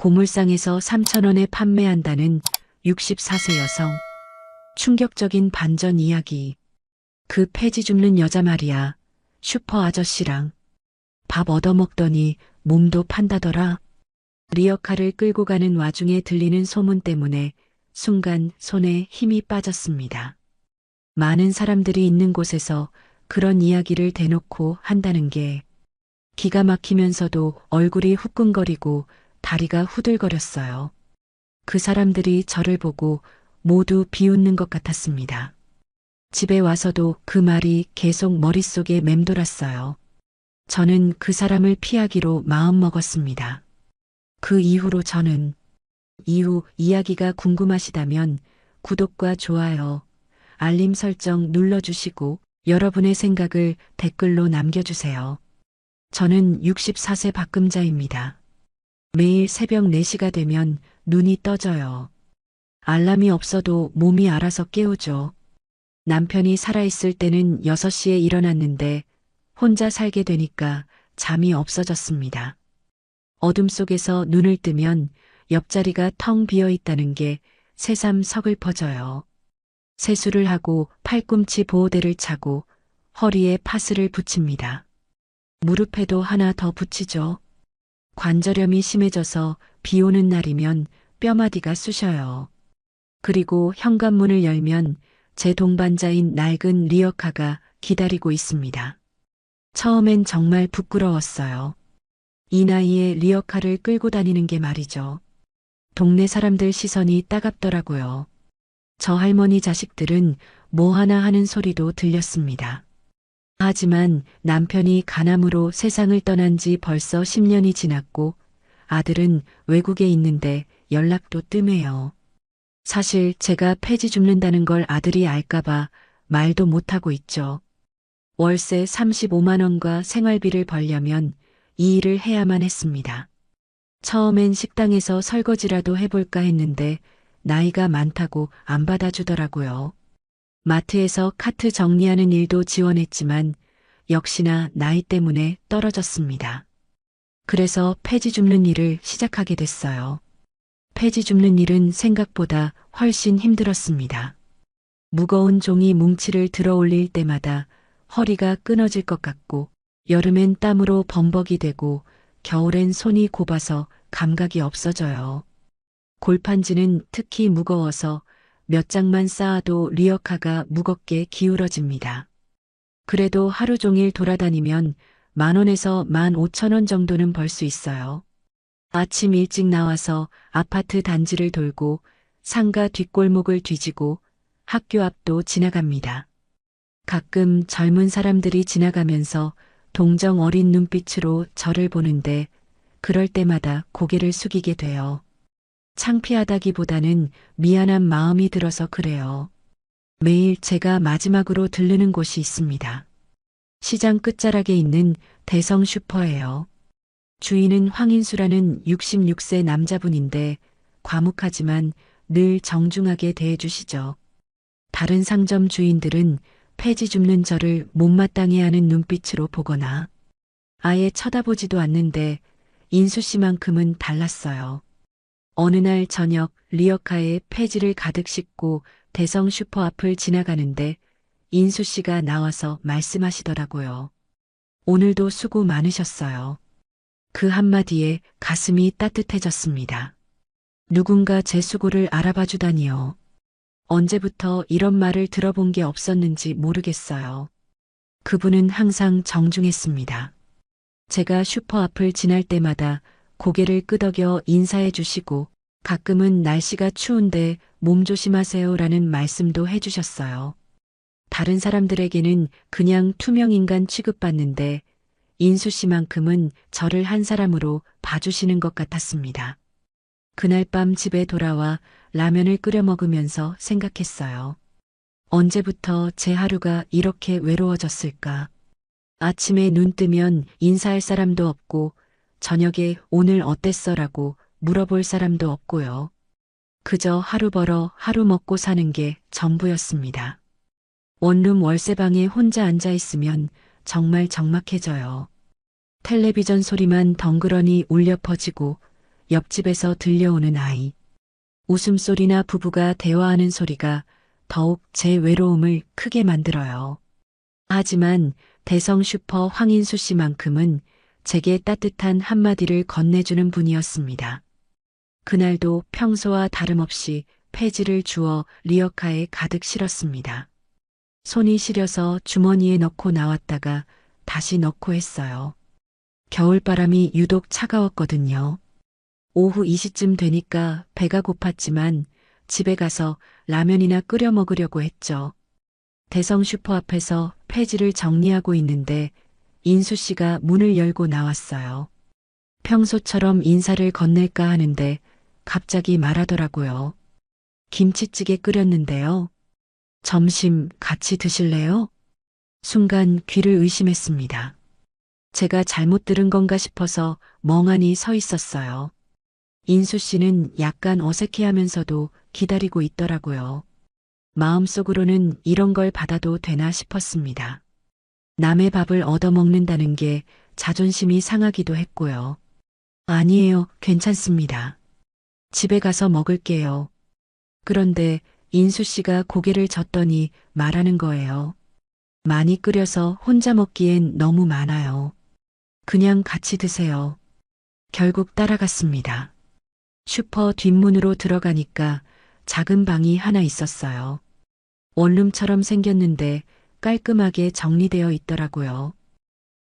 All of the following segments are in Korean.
고물상에서 3,000원에 판매한다는 64세 여성. 충격적인 반전 이야기. 그 폐지 줍는 여자 말이야. 슈퍼 아저씨랑 밥 얻어먹더니 몸도 판다더라. 리어카를 끌고 가는 와중에 들리는 소문 때문에 순간 손에 힘이 빠졌습니다. 많은 사람들이 있는 곳에서 그런 이야기를 대놓고 한다는 게 기가 막히면서도 얼굴이 후끈거리고 다리가 후들거렸어요. 그 사람들이 저를 보고 모두 비웃는 것 같았습니다. 집에 와서도 그 말이 계속 머릿속에 맴돌았어요. 저는 그 사람을 피하기로 마음먹었습니다. 그 이후로 저는 이후 이야기가 궁금하시다면 구독과 좋아요, 알림 설정 눌러주시고 여러분의 생각을 댓글로 남겨주세요. 저는 64세 박금자입니다. 매일 새벽 4시가 되면 눈이 떠져요. 알람이 없어도 몸이 알아서 깨우죠. 남편이 살아있을 때는 6시에 일어났는데 혼자 살게 되니까 잠이 없어졌습니다. 어둠 속에서 눈을 뜨면 옆자리가 텅 비어 있다는 게 새삼 서글퍼져요. 세수를 하고 팔꿈치 보호대를 차고 허리에 파스를 붙입니다. 무릎에도 하나 더 붙이죠. 관절염이 심해져서 비 오는 날이면 뼈마디가 쑤셔요. 그리고 현관문을 열면 제 동반자인 낡은 리어카가 기다리고 있습니다. 처음엔 정말 부끄러웠어요. 이 나이에 리어카를 끌고 다니는 게 말이죠. 동네 사람들 시선이 따갑더라고요. 저 할머니 자식들은 뭐 하나 하는 소리도 들렸습니다. 하지만 남편이 간암으로 세상을 떠난 지 벌써 10년이 지났고 아들은 외국에 있는데 연락도 뜸해요. 사실 제가 폐지 줍는다는 걸 아들이 알까봐 말도 못하고 있죠. 월세 35만 원과 생활비를 벌려면 이 일을 해야만 했습니다. 처음엔 식당에서 설거지라도 해볼까 했는데 나이가 많다고 안 받아주더라고요. 마트에서 카트 정리하는 일도 지원했지만 역시나 나이 때문에 떨어졌습니다. 그래서 폐지 줍는 일을 시작하게 됐어요. 폐지 줍는 일은 생각보다 훨씬 힘들었습니다. 무거운 종이 뭉치를 들어 올릴 때마다 허리가 끊어질 것 같고 여름엔 땀으로 범벅이 되고 겨울엔 손이 곱아서 감각이 없어져요. 골판지는 특히 무거워서 몇 장만 쌓아도 리어카가 무겁게 기울어집니다. 그래도 하루 종일 돌아다니면 10,000원에서 15,000원 정도는 벌 수 있어요. 아침 일찍 나와서 아파트 단지를 돌고 상가 뒷골목을 뒤지고 학교 앞도 지나갑니다. 가끔 젊은 사람들이 지나가면서 동정 어린 눈빛으로 저를 보는데 그럴 때마다 고개를 숙이게 돼요. 창피하다기보다는 미안한 마음이 들어서 그래요. 매일 제가 마지막으로 들르는 곳이 있습니다. 시장 끝자락에 있는 대성 슈퍼예요. 주인은 황인수라는 66세 남자분인데 과묵하지만 늘 정중하게 대해주시죠. 다른 상점 주인들은 폐지 줍는 저를 못마땅해 하는 눈빛으로 보거나 아예 쳐다보지도 않는데 인수 씨만큼은 달랐어요. 어느 날 저녁 리어카에 폐지를 가득 싣고 대성 슈퍼 앞을 지나가는데 인수 씨가 나와서 말씀하시더라고요. 오늘도 수고 많으셨어요. 그 한마디에 가슴이 따뜻해졌습니다. 누군가 제 수고를 알아봐 주다니요. 언제부터 이런 말을 들어본 게 없었는지 모르겠어요. 그분은 항상 정중했습니다. 제가 슈퍼 앞을 지날 때마다 고개를 끄덕여 인사해 주시고 가끔은 날씨가 추운데 몸 조심하세요라는 말씀도 해 주셨어요. 다른 사람들에게는 그냥 투명인간 취급받는데 인수 씨만큼은 저를 한 사람으로 봐주시는 것 같았습니다. 그날 밤 집에 돌아와 라면을 끓여 먹으면서 생각했어요. 언제부터 제 하루가 이렇게 외로워졌을까? 아침에 눈 뜨면 인사할 사람도 없고 저녁에 오늘 어땠어라고 물어볼 사람도 없고요. 그저 하루 벌어 하루 먹고 사는 게 전부였습니다. 원룸 월세방에 혼자 앉아 있으면 정말 적막해져요. 텔레비전 소리만 덩그러니 울려 퍼지고 옆집에서 들려오는 아이. 웃음소리나 부부가 대화하는 소리가 더욱 제 외로움을 크게 만들어요. 하지만 대성 슈퍼 황인수 씨만큼은 제게 따뜻한 한마디를 건네주는 분이었습니다. 그날도 평소와 다름없이 폐지를 주워 리어카에 가득 실었습니다. 손이 시려서 주머니에 넣고 나왔다가 다시 넣고 했어요. 겨울바람이 유독 차가웠거든요. 오후 2시쯤 되니까 배가 고팠지만 집에 가서 라면이나 끓여 먹으려고 했죠. 대성 슈퍼 앞에서 폐지를 정리하고 있는데 인수 씨가 문을 열고 나왔어요. 평소처럼 인사를 건넬까 하는데 갑자기 말하더라고요. 김치찌개 끓였는데요. 점심 같이 드실래요? 순간 귀를 의심했습니다. 제가 잘못 들은 건가 싶어서 멍하니 서 있었어요. 인수 씨는 약간 어색해하면서도 기다리고 있더라고요. 마음속으로는 이런 걸 받아도 되나 싶었습니다. 남의 밥을 얻어먹는다는 게 자존심이 상하기도 했고요. 아니에요, 괜찮습니다. 집에 가서 먹을게요. 그런데 인수 씨가 고개를 젓더니 말하는 거예요. 많이 끓여서 혼자 먹기엔 너무 많아요. 그냥 같이 드세요. 결국 따라갔습니다. 슈퍼 뒷문으로 들어가니까 작은 방이 하나 있었어요. 원룸처럼 생겼는데 깔끔하게 정리되어 있더라고요.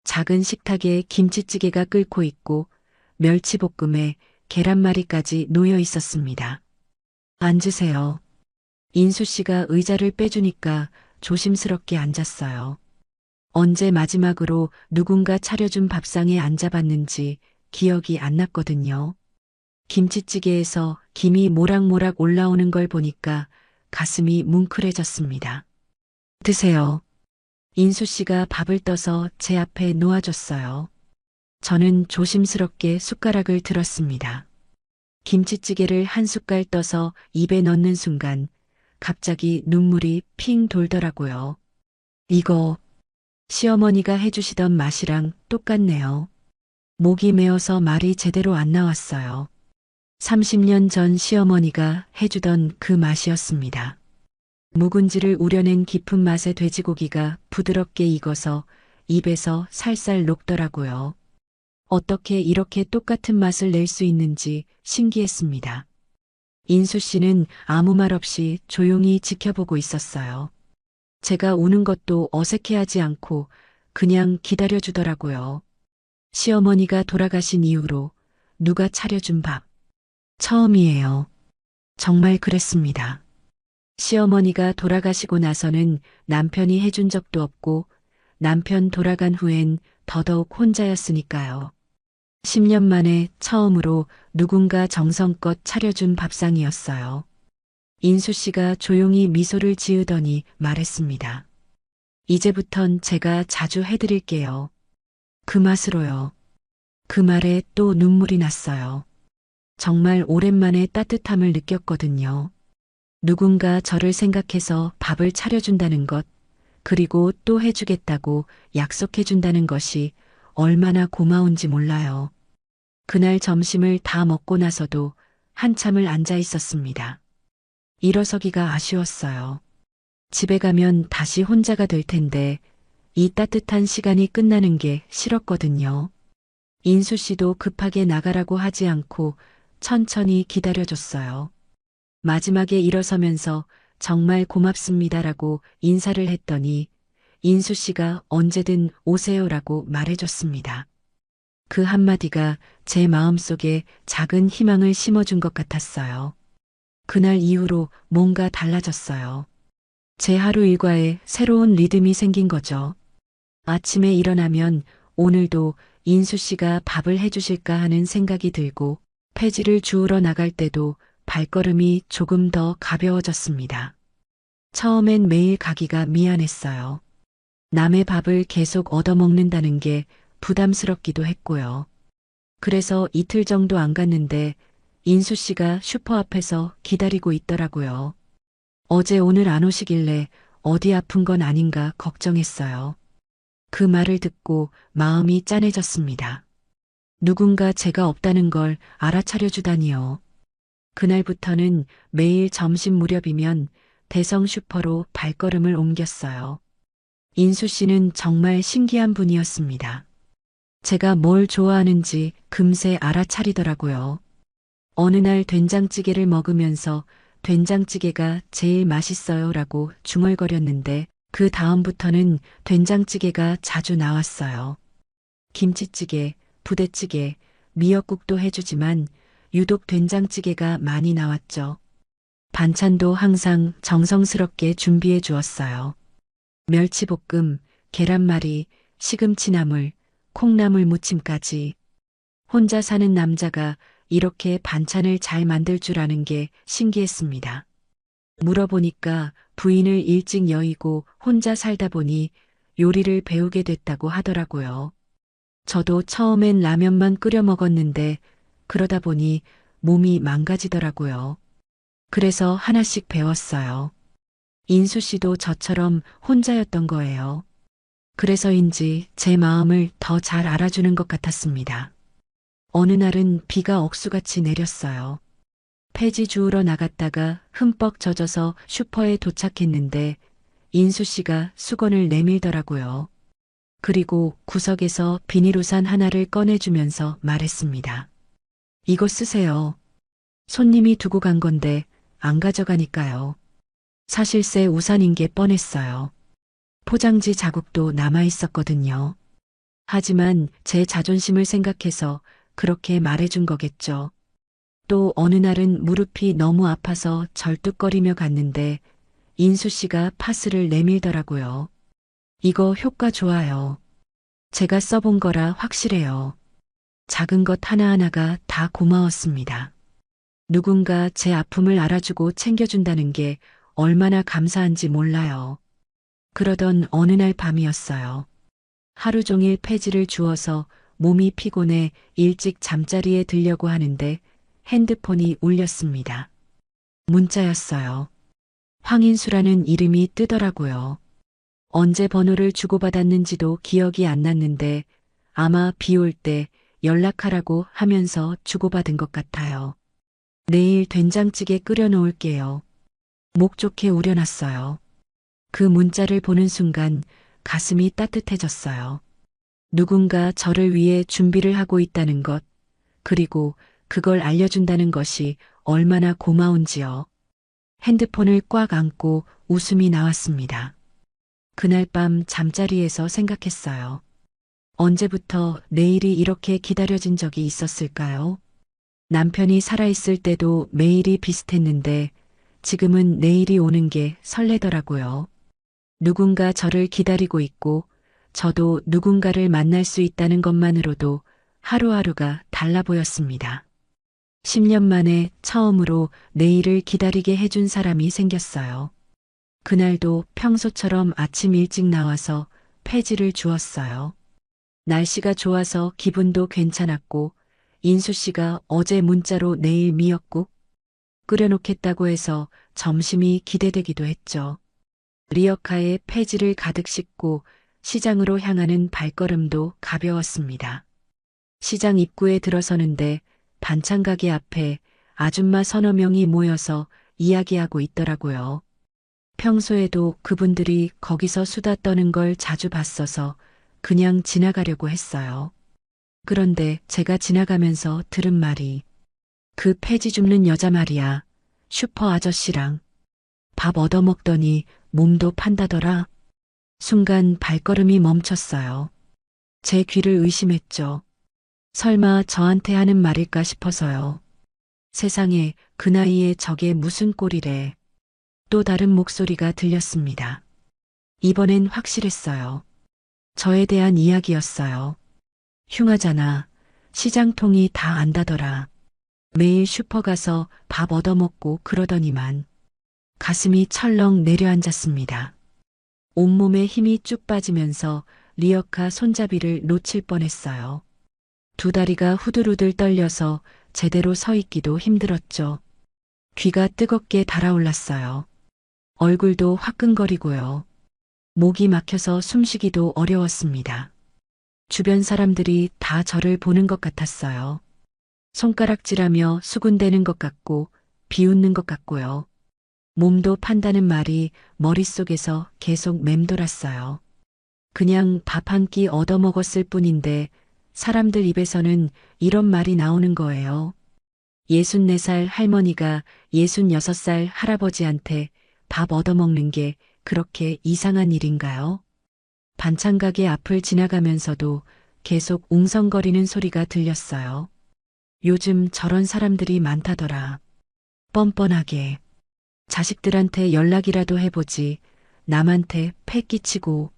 작은 식탁에 김치찌개가 끓고 있고 멸치볶음에 계란말이까지 놓여 있었습니다. 앉으세요. 인수 씨가 의자를 빼주니까 조심스럽게 앉았어요. 언제 마지막으로 누군가 차려준 밥상에 앉아봤는지 기억이 안 났거든요. 김치찌개에서 김이 모락모락 올라오는 걸 보니까 가슴이 뭉클해졌습니다. 드세요. 인수 씨가 밥을 떠서 제 앞에 놓아줬어요. 저는 조심스럽게 숟가락을 들었습니다. 김치찌개를 한 숟갈 떠서 입에 넣는 순간 갑자기 눈물이 핑 돌더라고요. 이거 시어머니가 해주시던 맛이랑 똑같네요. 목이 메어서 말이 제대로 안 나왔어요. 30년 전 시어머니가 해주던 그 맛이었습니다. 묵은지를 우려낸 깊은 맛의 돼지고기가 부드럽게 익어서 입에서 살살 녹더라고요. 어떻게 이렇게 똑같은 맛을 낼 수 있는지 신기했습니다. 인수 씨는 아무 말 없이 조용히 지켜보고 있었어요. 제가 우는 것도 어색해하지 않고 그냥 기다려주더라고요. 시어머니가 돌아가신 이후로 누가 차려준 밥. 처음이에요. 정말 그랬습니다. 시어머니가 돌아가시고 나서는 남편이 해준 적도 없고 남편 돌아간 후엔 더더욱 혼자였으니까요. 10년 만에 처음으로 누군가 정성껏 차려준 밥상이었어요. 인수 씨가 조용히 미소를 지으더니 말했습니다. 이제부턴 제가 자주 해드릴게요. 그 맛으로요. 그 말에 또 눈물이 났어요. 정말 오랜만에 따뜻함을 느꼈거든요. 누군가 저를 생각해서 밥을 차려준다는 것, 그리고 또 해주겠다고 약속해준다는 것이 얼마나 고마운지 몰라요. 그날 점심을 다 먹고 나서도 한참을 앉아 있었습니다. 일어서기가 아쉬웠어요. 집에 가면 다시 혼자가 될 텐데 이 따뜻한 시간이 끝나는 게 싫었거든요. 인수 씨도 급하게 나가라고 하지 않고 천천히 기다려줬어요. 마지막에 일어서면서 정말 고맙습니다라고 인사를 했더니 인수 씨가 언제든 오세요라고 말해줬습니다. 그 한마디가 제 마음속에 작은 희망을 심어준 것 같았어요. 그날 이후로 뭔가 달라졌어요. 제 하루 일과에 새로운 리듬이 생긴 거죠. 아침에 일어나면 오늘도 인수 씨가 밥을 해주실까 하는 생각이 들고 폐지를 주우러 나갈 때도 발걸음이 조금 더 가벼워졌습니다. 처음엔 매일 가기가 미안했어요. 남의 밥을 계속 얻어먹는다는 게 부담스럽기도 했고요. 그래서 이틀 정도 안 갔는데 인수 씨가 슈퍼 앞에서 기다리고 있더라고요. 어제 오늘 안 오시길래 어디 아픈 건 아닌가 걱정했어요. 그 말을 듣고 마음이 짠해졌습니다. 누군가 제가 없다는 걸 알아차려 주다니요. 그날부터는 매일 점심 무렵이면 대성 슈퍼로 발걸음을 옮겼어요. 인수 씨는 정말 신기한 분이었습니다. 제가 뭘 좋아하는지 금세 알아차리더라고요. 어느 날 된장찌개를 먹으면서 된장찌개가 제일 맛있어요 라고 중얼거렸는데 그 다음부터는 된장찌개가 자주 나왔어요. 김치찌개, 부대찌개, 미역국도 해주지만 유독 된장찌개가 많이 나왔죠. 반찬도 항상 정성스럽게 준비해 주었어요. 멸치볶음, 계란말이, 시금치나물, 콩나물 무침까지. 혼자 사는 남자가 이렇게 반찬을 잘 만들 줄 아는 게 신기했습니다. 물어보니까 부인을 일찍 여의고 혼자 살다 보니 요리를 배우게 됐다고 하더라고요. 저도 처음엔 라면만 끓여 먹었는데 그러다 보니 몸이 망가지더라고요. 그래서 하나씩 배웠어요. 인수 씨도 저처럼 혼자였던 거예요. 그래서인지 제 마음을 더 잘 알아주는 것 같았습니다. 어느 날은 비가 억수같이 내렸어요. 폐지 주우러 나갔다가 흠뻑 젖어서 슈퍼에 도착했는데 인수 씨가 수건을 내밀더라고요. 그리고 구석에서 비닐우산 하나를 꺼내주면서 말했습니다. 이거 쓰세요. 손님이 두고 간 건데 안 가져가니까요. 사실 새 우산인 게 뻔했어요. 포장지 자국도 남아 있었거든요. 하지만 제 자존심을 생각해서 그렇게 말해준 거겠죠. 또 어느 날은 무릎이 너무 아파서 절뚝거리며 갔는데 인수 씨가 파스를 내밀더라고요. 이거 효과 좋아요. 제가 써본 거라 확실해요. 작은 것 하나하나가 다 고마웠습니다. 누군가 제 아픔을 알아주고 챙겨준다는 게 얼마나 감사한지 몰라요. 그러던 어느 날 밤이었어요. 하루 종일 폐지를 주워서 몸이 피곤해 일찍 잠자리에 들려고 하는데 핸드폰이 울렸습니다. 문자였어요. 황인수라는 이름이 뜨더라고요. 언제 번호를 주고받았는지도 기억이 안 났는데 아마 비 올 때 연락하라고 하면서 주고받은 것 같아요. 내일 된장찌개 끓여 놓을게요. 목 좋게 우려놨어요. 그 문자를 보는 순간 가슴이 따뜻해졌어요. 누군가 저를 위해 준비를 하고 있다는 것, 그리고 그걸 알려준다는 것이 얼마나 고마운지요. 핸드폰을 꽉 안고 웃음이 나왔습니다. 그날 밤 잠자리에서 생각했어요. 언제부터 내일이 이렇게 기다려진 적이 있었을까요? 남편이 살아있을 때도 매일이 비슷했는데 지금은 내일이 오는 게 설레더라고요. 누군가 저를 기다리고 있고 저도 누군가를 만날 수 있다는 것만으로도 하루하루가 달라 보였습니다. 10년 만에 처음으로 내일을 기다리게 해준 사람이 생겼어요. 그날도 평소처럼 아침 일찍 나와서 폐지를 주었어요. 날씨가 좋아서 기분도 괜찮았고 인수 씨가 어제 문자로 내일 미역국 끓여놓겠다고 해서 점심이 기대되기도 했죠. 리어카에 폐지를 가득 싣고 시장으로 향하는 발걸음도 가벼웠습니다. 시장 입구에 들어서는데 반찬 가게 앞에 아줌마 서너 명이 모여서 이야기하고 있더라고요. 평소에도 그분들이 거기서 수다 떠는 걸 자주 봤어서 그냥 지나가려고 했어요. 그런데 제가 지나가면서 들은 말이 그 폐지 줍는 여자 말이야. 슈퍼 아저씨랑 밥 얻어먹더니 몸도 판다더라. 순간 발걸음이 멈췄어요. 제 귀를 의심했죠. 설마 저한테 하는 말일까 싶어서요. 세상에 그 나이에 저게 무슨 꼴이래. 또 다른 목소리가 들렸습니다. 이번엔 확실했어요. 저에 대한 이야기였어요. 흉하잖아. 시장통이 다 안다더라. 매일 슈퍼 가서 밥 얻어먹고 그러더니만. 가슴이 철렁 내려앉았습니다. 온몸에 힘이 쭉 빠지면서 리어카 손잡이를 놓칠 뻔했어요. 두 다리가 후들후들 떨려서 제대로 서 있기도 힘들었죠. 귀가 뜨겁게 달아올랐어요. 얼굴도 화끈거리고요. 목이 막혀서 숨쉬기도 어려웠습니다. 주변 사람들이 다 저를 보는 것 같았어요. 손가락질하며 수군대는 것 같고 비웃는 것 같고요. 몸도 판다는 말이 머릿속에서 계속 맴돌았어요. 그냥 밥 한 끼 얻어먹었을 뿐인데 사람들 입에서는 이런 말이 나오는 거예요. 64살 할머니가 66살 할아버지한테 밥 얻어먹는 게 그렇게 이상한 일인가요? 반찬 가게 앞을 지나가면서도 계속 웅성거리는 소리가 들렸어요. 요즘 저런 사람들이 많다더라. 뻔뻔하게. 자식들한테 연락이라도 해보지. 남한테 패 끼치고.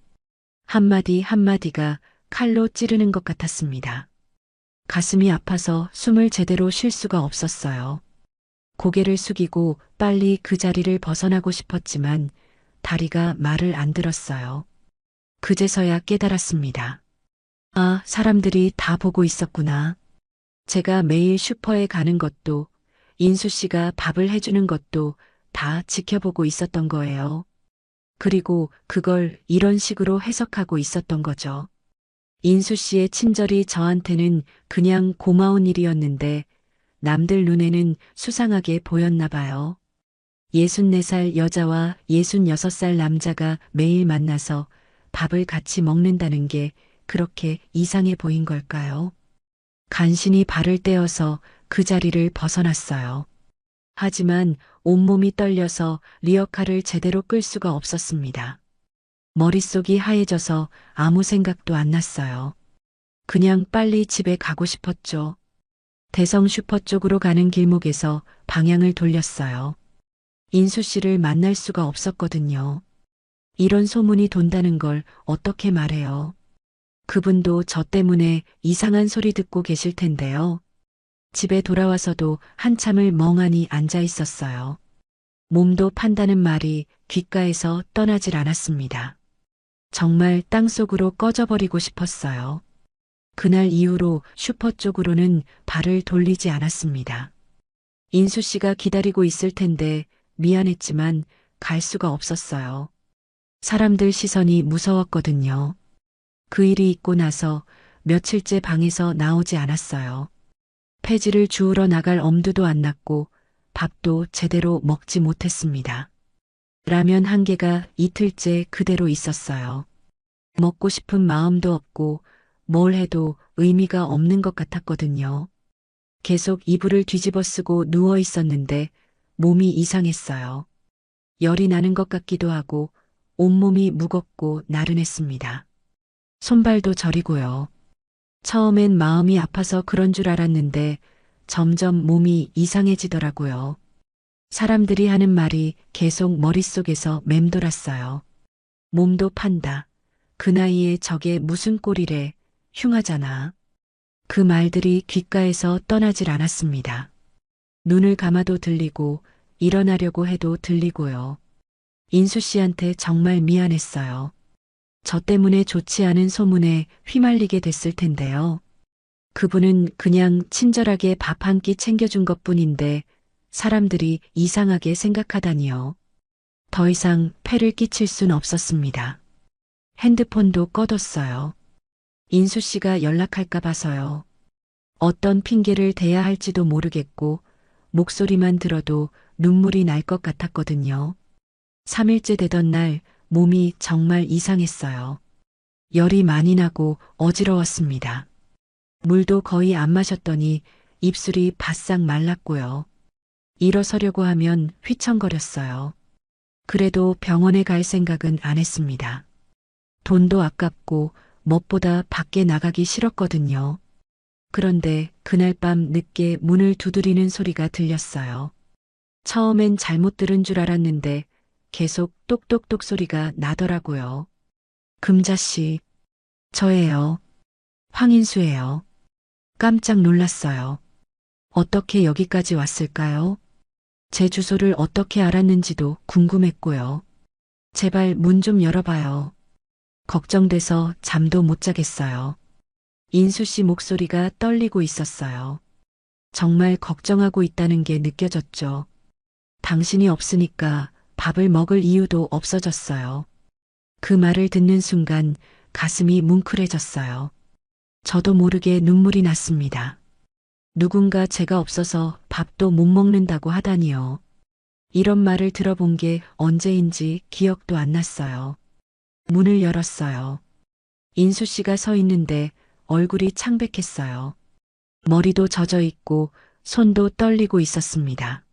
한마디 한마디가 칼로 찌르는 것 같았습니다. 가슴이 아파서 숨을 제대로 쉴 수가 없었어요. 고개를 숙이고 빨리 그 자리를 벗어나고 싶었지만 다리가 말을 안 들었어요. 그제서야 깨달았습니다. 아, 사람들이 다 보고 있었구나. 제가 매일 슈퍼에 가는 것도, 인수 씨가 밥을 해주는 것도 다 지켜보고 있었던 거예요. 그리고 그걸 이런 식으로 해석하고 있었던 거죠. 인수 씨의 친절이 저한테는 그냥 고마운 일이었는데 남들 눈에는 수상하게 보였나 봐요. 64살 여자와 66살 남자가 매일 만나서 밥을 같이 먹는다는 게 그렇게 이상해 보인 걸까요? 간신히 발을 떼어서 그 자리를 벗어났어요. 하지만 온몸이 떨려서 리어카를 제대로 끌 수가 없었습니다. 머릿속이 하얘져서 아무 생각도 안 났어요. 그냥 빨리 집에 가고 싶었죠. 대성 슈퍼 쪽으로 가는 길목에서 방향을 돌렸어요. 인수 씨를 만날 수가 없었거든요. 이런 소문이 돈다는 걸 어떻게 말해요? 그분도 저 때문에 이상한 소리 듣고 계실 텐데요. 집에 돌아와서도 한참을 멍하니 앉아 있었어요. 몸도 판다는 말이 귓가에서 떠나질 않았습니다. 정말 땅속으로 꺼져버리고 싶었어요. 그날 이후로 슈퍼 쪽으로는 발을 돌리지 않았습니다. 인수 씨가 기다리고 있을 텐데 미안했지만 갈 수가 없었어요. 사람들 시선이 무서웠거든요. 그 일이 있고 나서 며칠째 방에서 나오지 않았어요. 폐지를 주우러 나갈 엄두도 안 났고 밥도 제대로 먹지 못했습니다. 라면 한 개가 이틀째 그대로 있었어요. 먹고 싶은 마음도 없고 뭘 해도 의미가 없는 것 같았거든요. 계속 이불을 뒤집어 쓰고 누워 있었는데 몸이 이상했어요. 열이 나는 것 같기도 하고 온몸이 무겁고 나른했습니다. 손발도 저리고요. 처음엔 마음이 아파서 그런 줄 알았는데 점점 몸이 이상해지더라고요. 사람들이 하는 말이 계속 머릿속에서 맴돌았어요. 몸도 판다. 그 나이에 저게 무슨 꼴이래. 흉하잖아. 그 말들이 귓가에서 떠나질 않았습니다. 눈을 감아도 들리고 일어나려고 해도 들리고요. 인수 씨한테 정말 미안했어요. 저 때문에 좋지 않은 소문에 휘말리게 됐을 텐데요. 그분은 그냥 친절하게 밥 한 끼 챙겨준 것뿐인데 사람들이 이상하게 생각하다니요. 더 이상 폐를 끼칠 순 없었습니다. 핸드폰도 꺼뒀어요. 인수 씨가 연락할까 봐서요. 어떤 핑계를 대야 할지도 모르겠고 목소리만 들어도 눈물이 날 것 같았거든요. 3일째 되던 날 몸이 정말 이상했어요. 열이 많이 나고 어지러웠습니다. 물도 거의 안 마셨더니 입술이 바싹 말랐고요. 일어서려고 하면 휘청거렸어요. 그래도 병원에 갈 생각은 안 했습니다. 돈도 아깝고 무엇보다 밖에 나가기 싫었거든요. 그런데 그날 밤 늦게 문을 두드리는 소리가 들렸어요. 처음엔 잘못 들은 줄 알았는데 계속 똑똑똑 소리가 나더라고요. 금자씨, 저예요. 황인수예요. 깜짝 놀랐어요. 어떻게 여기까지 왔을까요? 제 주소를 어떻게 알았는지도 궁금했고요. 제발 문 좀 열어봐요. 걱정돼서 잠도 못 자겠어요. 인수 씨 목소리가 떨리고 있었어요. 정말 걱정하고 있다는 게 느껴졌죠. 당신이 없으니까 밥을 먹을 이유도 없어졌어요. 그 말을 듣는 순간 가슴이 뭉클해졌어요. 저도 모르게 눈물이 났습니다. 누군가 제가 없어서 밥도 못 먹는다고 하다니요. 이런 말을 들어본 게 언제인지 기억도 안 났어요. 문을 열었어요. 인수 씨가 서 있는데 얼굴이 창백했어요. 머리도 젖어 있고 손도 떨리고 있었습니다.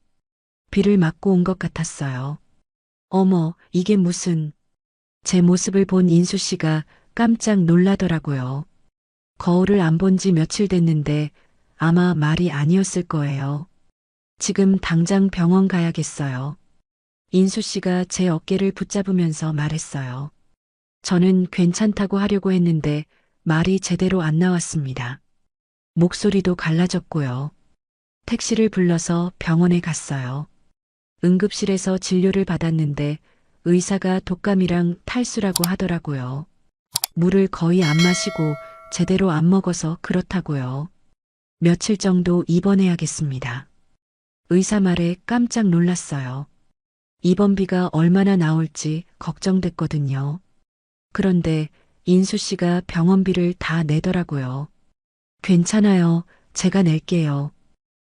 비를 맞고 온 것 같았어요. 어머, 이게 무슨... 제 모습을 본 인수 씨가 깜짝 놀라더라고요. 거울을 안 본 지 며칠 됐는데 아마 말이 아니었을 거예요. 지금 당장 병원 가야겠어요. 인수 씨가 제 어깨를 붙잡으면서 말했어요. 저는 괜찮다고 하려고 했는데 말이 제대로 안 나왔습니다. 목소리도 갈라졌고요. 택시를 불러서 병원에 갔어요. 응급실에서 진료를 받았는데 의사가 독감이랑 탈수라고 하더라고요. 물을 거의 안 마시고 제대로 안 먹어서 그렇다고요. 며칠 정도 입원해야겠습니다. 의사 말에 깜짝 놀랐어요. 입원비가 얼마나 나올지 걱정됐거든요. 그런데 인수 씨가 병원비를 다 내더라고요. 괜찮아요. 제가 낼게요.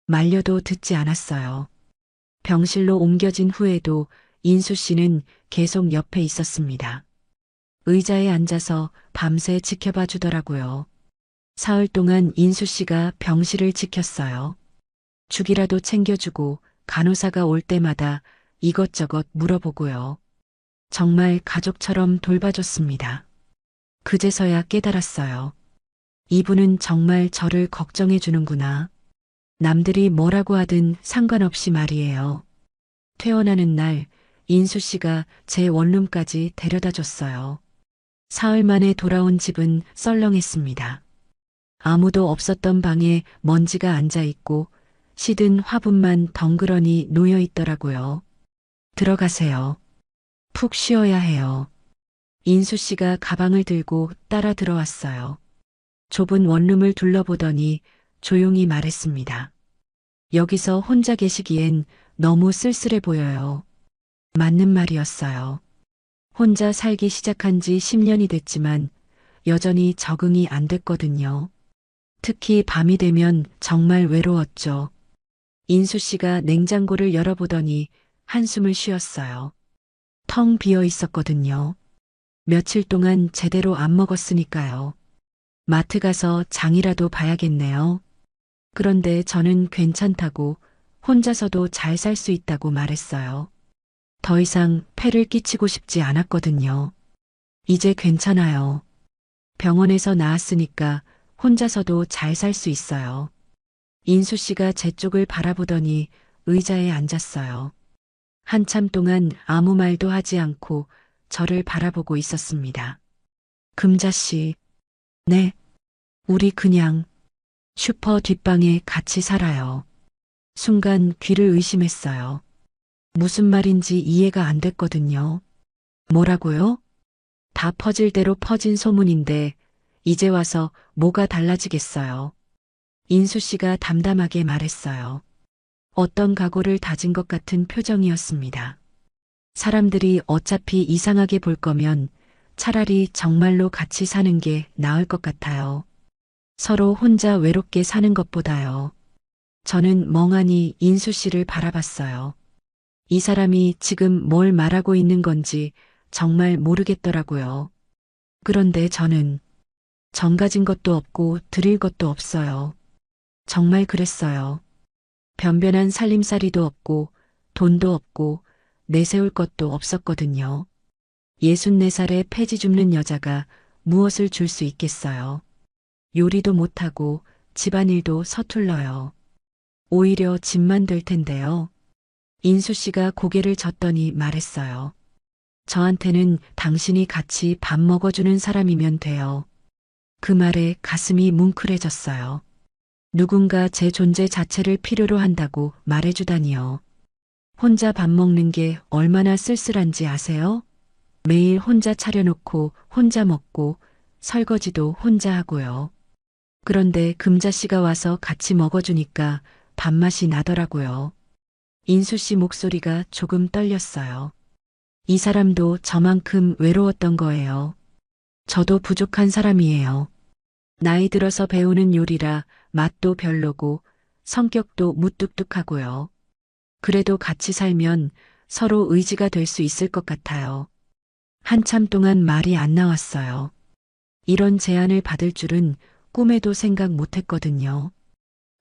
말려도 듣지 않았어요. 병실로 옮겨진 후에도 인수 씨는 계속 옆에 있었습니다. 의자에 앉아서 밤새 지켜봐 주더라고요. 사흘 동안 인수 씨가 병실을 지켰어요. 죽이라도 챙겨주고 간호사가 올 때마다 이것저것 물어보고요. 정말 가족처럼 돌봐줬습니다. 그제서야 깨달았어요. 이분은 정말 저를 걱정해 주는구나. 남들이 뭐라고 하든 상관없이 말이에요. 퇴원하는 날 인수 씨가 제 원룸까지 데려다 줬어요. 사흘 만에 돌아온 집은 썰렁했습니다. 아무도 없었던 방에 먼지가 앉아 있고 시든 화분만 덩그러니 놓여 있더라고요. 들어가세요. 푹 쉬어야 해요. 인수 씨가 가방을 들고 따라 들어왔어요. 좁은 원룸을 둘러보더니 조용히 말했습니다. 여기서 혼자 계시기엔 너무 쓸쓸해 보여요. 맞는 말이었어요. 혼자 살기 시작한 지 10년이 됐지만 여전히 적응이 안 됐거든요. 특히 밤이 되면 정말 외로웠죠. 인수 씨가 냉장고를 열어보더니 한숨을 쉬었어요. 텅 비어 있었거든요. 며칠 동안 제대로 안 먹었으니까요. 마트 가서 장이라도 봐야겠네요. 그런데 저는 괜찮다고 혼자서도 잘 살 수 있다고 말했어요. 더 이상 폐를 끼치고 싶지 않았거든요. 이제 괜찮아요. 병원에서 나았으니까 혼자서도 잘 살 수 있어요. 인수 씨가 제 쪽을 바라보더니 의자에 앉았어요. 한참 동안 아무 말도 하지 않고 저를 바라보고 있었습니다. 금자 씨, 네, 우리 그냥 슈퍼 뒷방에 같이 살아요. 순간 귀를 의심했어요. 무슨 말인지 이해가 안 됐거든요. 뭐라고요? 다 퍼질 대로 퍼진 소문인데 이제 와서 뭐가 달라지겠어요. 인수 씨가 담담하게 말했어요. 어떤 각오를 다진 것 같은 표정이었습니다. 사람들이 어차피 이상하게 볼 거면 차라리 정말로 같이 사는 게 나을 것 같아요. 서로 혼자 외롭게 사는 것보다요. 저는 멍하니 인수 씨를 바라봤어요. 이 사람이 지금 뭘 말하고 있는 건지 정말 모르겠더라고요. 그런데 저는 정 가진 것도 없고 드릴 것도 없어요. 정말 그랬어요. 변변한 살림살이도 없고 돈도 없고 내세울 것도 없었거든요. 64살의 폐지 줍는 여자가 무엇을 줄 수 있겠어요. 요리도 못하고 집안일도 서툴러요. 오히려 집만 될 텐데요. 인수 씨가 고개를 젓더니 말했어요. 저한테는 당신이 같이 밥 먹어주는 사람이면 돼요. 그 말에 가슴이 뭉클해졌어요. 누군가 제 존재 자체를 필요로 한다고 말해주다니요. 혼자 밥 먹는 게 얼마나 쓸쓸한지 아세요? 매일 혼자 차려놓고 혼자 먹고 설거지도 혼자 하고요. 그런데 금자 씨가 와서 같이 먹어주니까 밥맛이 나더라고요. 인수 씨 목소리가 조금 떨렸어요. 이 사람도 저만큼 외로웠던 거예요. 저도 부족한 사람이에요. 나이 들어서 배우는 요리라 맛도 별로고 성격도 무뚝뚝하고요. 그래도 같이 살면 서로 의지가 될 수 있을 것 같아요. 한참 동안 말이 안 나왔어요. 이런 제안을 받을 줄은 꿈에도 생각 못 했거든요.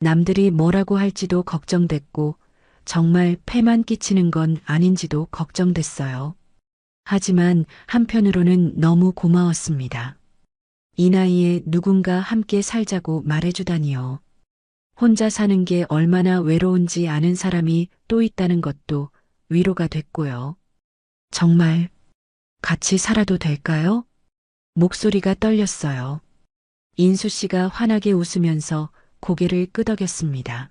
남들이 뭐라고 할지도 걱정됐고 정말 폐만 끼치는 건 아닌지도 걱정됐어요. 하지만 한편으로는 너무 고마웠습니다. 이 나이에 누군가 함께 살자고 말해주다니요. 혼자 사는 게 얼마나 외로운지 아는 사람이 또 있다는 것도 위로가 됐고요. 정말 같이 살아도 될까요? 목소리가 떨렸어요. 인수 씨가 환하게 웃으면서 고개를 끄덕였습니다.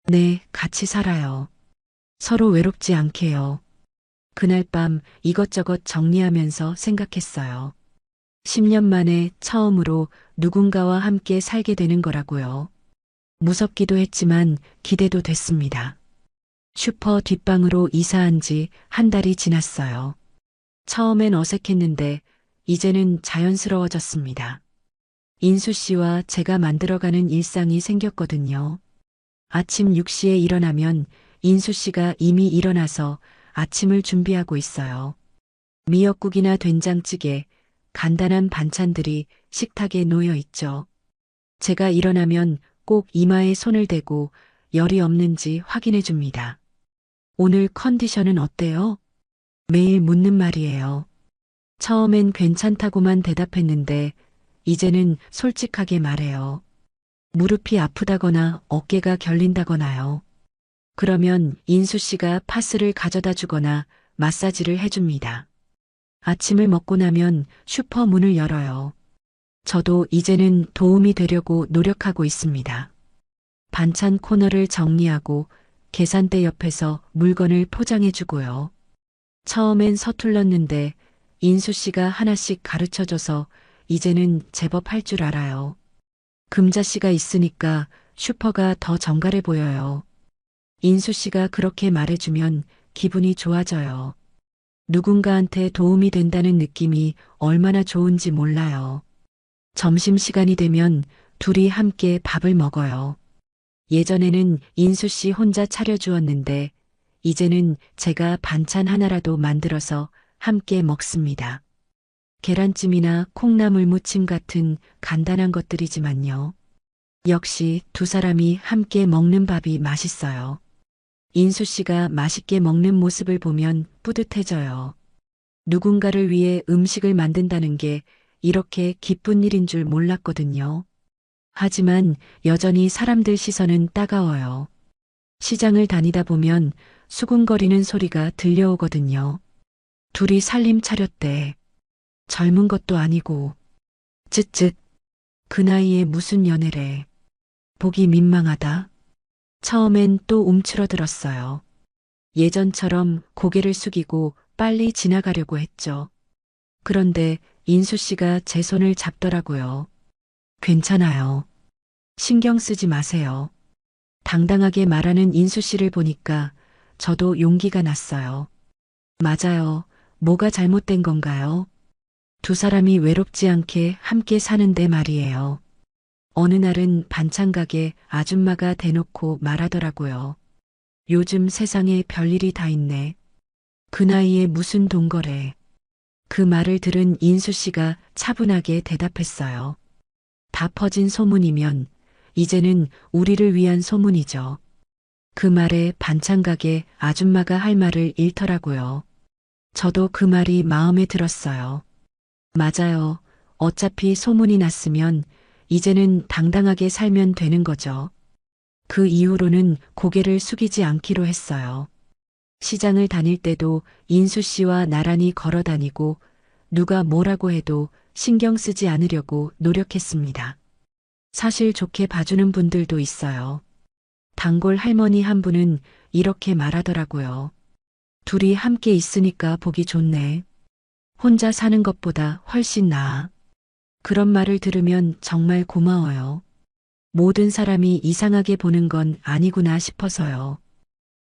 네, 같이 살아요. 서로 외롭지 않게요. 그날 밤 이것저것 정리하면서 생각했어요. 10년 만에 처음으로 누군가와 함께 살게 되는 거라고요. 무섭기도 했지만 기대도 됐습니다. 슈퍼 뒷방으로 이사한 지 한 달이 지났어요. 처음엔 어색했는데 이제는 자연스러워졌습니다. 인수 씨와 제가 만들어가는 일상이 생겼거든요. 아침 6시에 일어나면 인수 씨가 이미 일어나서 아침을 준비하고 있어요. 미역국이나 된장찌개, 간단한 반찬들이 식탁에 놓여 있죠. 제가 일어나면 꼭 이마에 손을 대고 열이 없는지 확인해 줍니다. 오늘 컨디션은 어때요? 매일 묻는 말이에요. 처음엔 괜찮다고만 대답했는데 이제는 솔직하게 말해요. 무릎이 아프다거나 어깨가 결린다거나요. 그러면 인수 씨가 파스를 가져다 주거나 마사지를 해줍니다. 아침을 먹고 나면 슈퍼 문을 열어요. 저도 이제는 도움이 되려고 노력하고 있습니다. 반찬 코너를 정리하고 계산대 옆에서 물건을 포장해 주고요. 처음엔 서툴렀는데 인수 씨가 하나씩 가르쳐 줘서 이제는 제법 할 줄 알아요. 금자 씨가 있으니까 슈퍼가 더 정갈해 보여요. 인수 씨가 그렇게 말해주면 기분이 좋아져요. 누군가한테 도움이 된다는 느낌이 얼마나 좋은지 몰라요. 점심시간이 되면 둘이 함께 밥을 먹어요. 예전에는 인수 씨 혼자 차려주었는데 이제는 제가 반찬 하나라도 만들어서 함께 먹습니다. 계란찜이나 콩나물 무침 같은 간단한 것들이지만요. 역시 두 사람이 함께 먹는 밥이 맛있어요. 인수 씨가 맛있게 먹는 모습을 보면 뿌듯해져요. 누군가를 위해 음식을 만든다는 게 이렇게 기쁜 일인 줄 몰랐거든요. 하지만 여전히 사람들 시선은 따가워요. 시장을 다니다 보면 수군거리는 소리가 들려오거든요. 둘이 살림 차렸대. 젊은 것도 아니고. 쯧쯧. 그 나이에 무슨 연애래. 보기 민망하다. 처음엔 또 움츠러들었어요. 예전처럼 고개를 숙이고 빨리 지나가려고 했죠. 그런데 인수 씨가 제 손을 잡더라고요. 괜찮아요. 신경 쓰지 마세요. 당당하게 말하는 인수 씨를 보니까 저도 용기가 났어요. 맞아요. 뭐가 잘못된 건가요? 두 사람이 외롭지 않게 함께 사는데 말이에요. 어느 날은 반찬 가게 아줌마가 대놓고 말하더라고요. 요즘 세상에 별일이 다 있네. 그 나이에 무슨 동거래. 그 말을 들은 인수 씨가 차분하게 대답했어요. 다 퍼진 소문이면 이제는 우리를 위한 소문이죠. 그 말에 반찬 가게 아줌마가 할 말을 잃더라고요. 저도 그 말이 마음에 들었어요. 맞아요. 어차피 소문이 났으면 이제는 당당하게 살면 되는 거죠. 그 이후로는 고개를 숙이지 않기로 했어요. 시장을 다닐 때도 인수 씨와 나란히 걸어 다니고 누가 뭐라고 해도 신경 쓰지 않으려고 노력했습니다. 사실 좋게 봐주는 분들도 있어요. 단골 할머니 한 분은 이렇게 말하더라고요. 둘이 함께 있으니까 보기 좋네. 혼자 사는 것보다 훨씬 나아. 그런 말을 들으면 정말 고마워요. 모든 사람이 이상하게 보는 건 아니구나 싶어서요.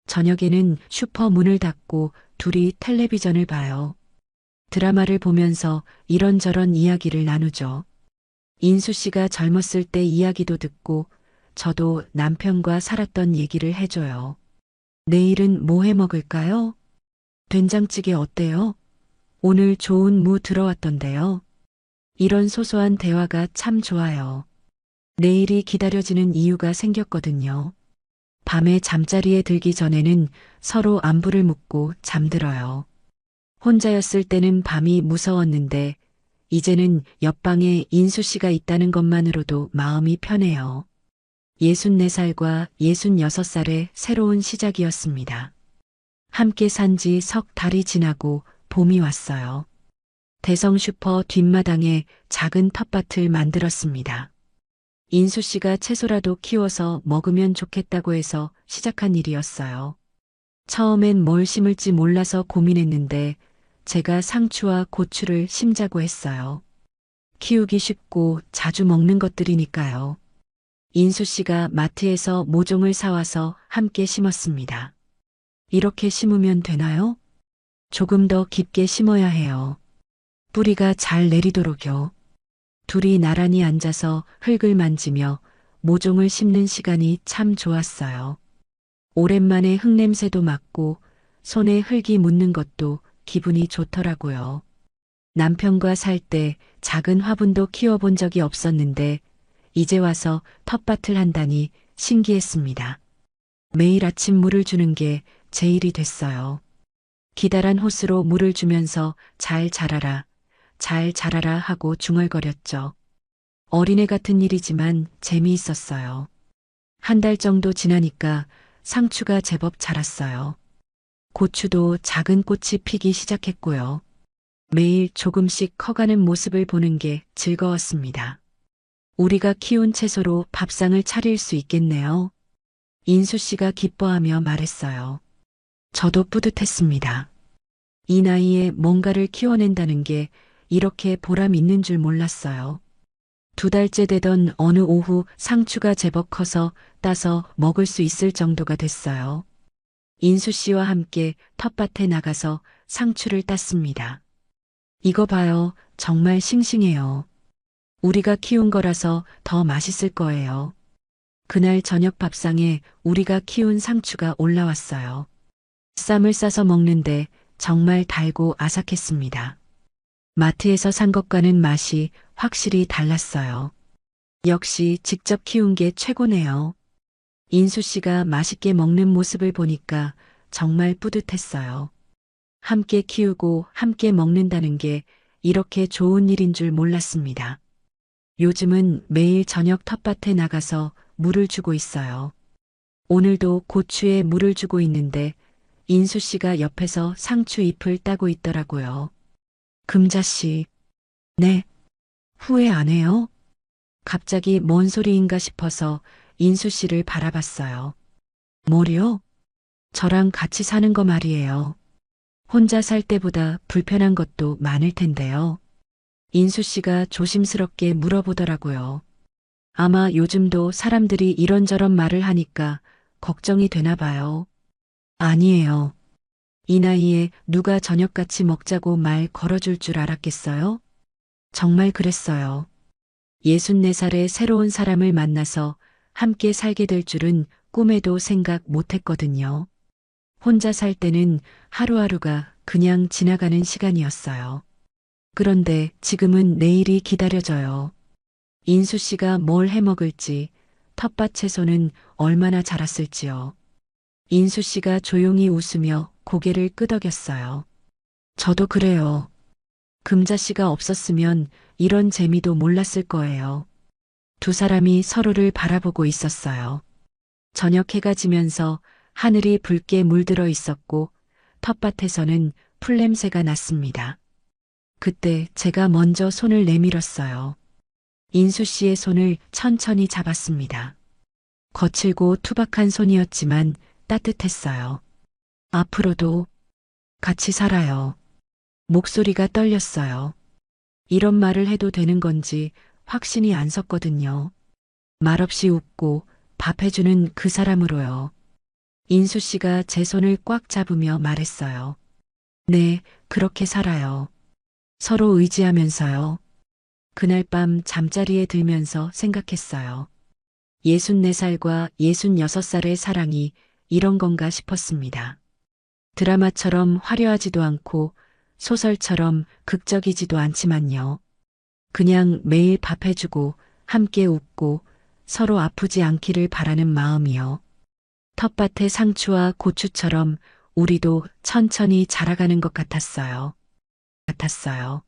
저녁에는 슈퍼 문을 닫고 둘이 텔레비전을 봐요. 드라마를 보면서 이런저런 이야기를 나누죠. 인수 씨가 젊었을 때 이야기도 듣고 저도 남편과 살았던 얘기를 해줘요. 내일은 뭐 해 먹을까요? 된장찌개 어때요? 오늘 좋은 무 들어왔던데요. 이런 소소한 대화가 참 좋아요. 내일이 기다려지는 이유가 생겼거든요. 밤에 잠자리에 들기 전에는 서로 안부를 묻고 잠들어요. 혼자였을 때는 밤이 무서웠는데 이제는 옆방에 인수 씨가 있다는 것만으로도 마음이 편해요. 64살과 66살의 새로운 시작이었습니다. 함께 산 지 석 달이 지나고 봄이 왔어요. 대성 슈퍼 뒷마당에 작은 텃밭을 만들었습니다. 인수 씨가 채소라도 키워서 먹으면 좋겠다고 해서 시작한 일이었어요. 처음엔 뭘 심을지 몰라서 고민했는데 제가 상추와 고추를 심자고 했어요. 키우기 쉽고 자주 먹는 것들이니까요. 인수 씨가 마트에서 모종을 사와서 함께 심었습니다. 이렇게 심으면 되나요? 조금 더 깊게 심어야 해요. 뿌리가 잘 내리도록요. 둘이 나란히 앉아서 흙을 만지며 모종을 심는 시간이 참 좋았어요. 오랜만에 흙냄새도 맡고 손에 흙이 묻는 것도 기분이 좋더라고요. 남편과 살 때 작은 화분도 키워본 적이 없었는데 이제 와서 텃밭을 한다니 신기했습니다. 매일 아침 물을 주는 게 제 일이 됐어요. 기다란 호스로 물을 주면서 잘 자라라, 잘 자라라 하고 중얼거렸죠. 어린애 같은 일이지만 재미있었어요. 한 달 정도 지나니까 상추가 제법 자랐어요. 고추도 작은 꽃이 피기 시작했고요. 매일 조금씩 커가는 모습을 보는 게 즐거웠습니다. 우리가 키운 채소로 밥상을 차릴 수 있겠네요. 인수 씨가 기뻐하며 말했어요. 저도 뿌듯했습니다. 이 나이에 뭔가를 키워낸다는 게 이렇게 보람 있는 줄 몰랐어요. 2달째 되던 어느 오후 상추가 제법 커서 따서 먹을 수 있을 정도가 됐어요. 인수 씨와 함께 텃밭에 나가서 상추를 땄습니다. 이거 봐요. 정말 싱싱해요. 우리가 키운 거라서 더 맛있을 거예요. 그날 저녁 밥상에 우리가 키운 상추가 올라왔어요. 쌈을 싸서 먹는데 정말 달고 아삭했습니다. 마트에서 산 것과는 맛이 확실히 달랐어요. 역시 직접 키운 게 최고네요. 인수 씨가 맛있게 먹는 모습을 보니까 정말 뿌듯했어요. 함께 키우고 함께 먹는다는 게 이렇게 좋은 일인 줄 몰랐습니다. 요즘은 매일 저녁 텃밭에 나가서 물을 주고 있어요. 오늘도 고추에 물을 주고 있는데 인수 씨가 옆에서 상추 잎을 따고 있더라고요. 금자 씨. 네. 후회 안 해요? 갑자기 뭔 소리인가 싶어서 인수 씨를 바라봤어요. 뭐요? 저랑 같이 사는 거 말이에요. 혼자 살 때보다 불편한 것도 많을 텐데요. 인수 씨가 조심스럽게 물어보더라고요. 아마 요즘도 사람들이 이런저런 말을 하니까 걱정이 되나 봐요. 아니에요. 이 나이에 누가 저녁같이 먹자고 말 걸어줄 줄 알았겠어요? 정말 그랬어요. 64살의 새로운 사람을 만나서 함께 살게 될 줄은 꿈에도 생각 못 했거든요. 혼자 살 때는 하루하루가 그냥 지나가는 시간이었어요. 그런데 지금은 내일이 기다려져요. 인수 씨가 뭘 해 먹을지, 텃밭 채소는 얼마나 자랐을지요. 인수 씨가 조용히 웃으며 고개를 끄덕였어요. 저도 그래요. 금자 씨가 없었으면 이런 재미도 몰랐을 거예요. 두 사람이 서로를 바라보고 있었어요. 저녁 해가 지면서 하늘이 붉게 물들어 있었고 텃밭에서는 풀냄새가 났습니다. 그때 제가 먼저 손을 내밀었어요. 인수 씨의 손을 천천히 잡았습니다. 거칠고 투박한 손이었지만 따뜻했어요. 앞으로도 같이 살아요. 목소리가 떨렸어요. 이런 말을 해도 되는 건지 확신이 안 섰거든요. 말없이 웃고 밥 해주는 그 사람으로요. 인수 씨가 제 손을 꽉 잡으며 말했어요. 네, 그렇게 살아요. 서로 의지하면서요. 그날 밤 잠자리에 들면서 생각했어요. 64살과 66살의 사랑이 이런 건가 싶었습니다. 드라마처럼 화려하지도 않고 소설처럼 극적이지도 않지만요. 그냥 매일 밥해주고 함께 웃고 서로 아프지 않기를 바라는 마음이요. 텃밭의 상추와 고추처럼 우리도 천천히 자라가는 것 같았어요. 같았어요.